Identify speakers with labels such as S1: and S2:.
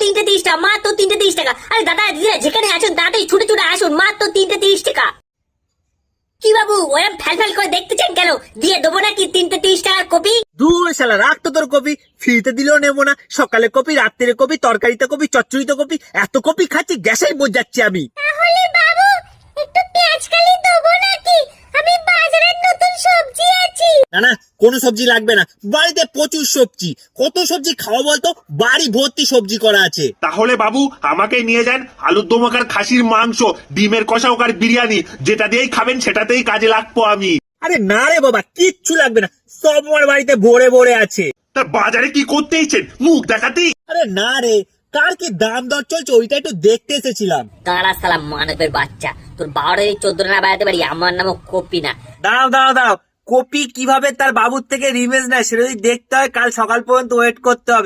S1: তিনটে 30 টাকা, মাত্র তিনটে 30 টাকা। আরে দাদা দিদিরা যেখানে আছেন তাড়াতাড়ি ছুটে ছুটে আসুন, মাত্র তিনটে 30 টাকা। কি বাবু ওরম ফ্যাল করে দেখতেছেন কেন? দিয়ে দেবো নাকি তিনটে 30 টাকার কপি?
S2: দূর শালা, রাখ তো তোর কপি, ফ্রিতে দিলেও নেবো না। সকালে কপি, রাত্রে কপি, তরকারিতে কপি, চচ্চড়িতে কপি, এত কপি খাচ্ছি গ্যাসেই বোঝ যাচ্ছি আমি।
S1: তাহলে বাবু একটু পেঁয়াজ কালি দেবো নাকি? আমি বাজারে নতুন সবজি আছে।
S2: না না, কোনো সবজি লাগবে না, বাড়িতে প্রচুর সবজি। কত সবজি খাওয়া বলতো? বাড়ি ভর্তি সবজি করা আছে।
S3: তাহলে বাবু আমাকে নিয়ে যান, আলুর দম আর খাসির মাংস, ডিমের কষা আর বিরিয়ানি, যেটা দিয়েই খাবেন সেটাতেই কাজে লাগবো আমি।
S2: আরে না রে বাবা, কিচ্ছু লাগবে না, সব আমার বাড়িতে ভরে ভরে আছে।
S3: তা বাজারে কি করতে ইচ্ছেন, মুখ দেখাতেই?
S2: আরে না রে, কার কি দাম দর চলছে ওইটা একটু দেখতে এসেছিলাম।
S1: দাঁড়া শালা মানবের বাচ্চা, তোর 12 14 না বাড়াতে পারি, আমার নামও কপি না।
S2: দাঁড়াও দাঁড়াও দাঁড়াও, কপি কিভাবে তার বাবুর থেকে রিভেঞ্জ নেয় সেটা যদি দেখতে হয় কাল সকাল পর্যন্ত ওয়েট করতে হবে।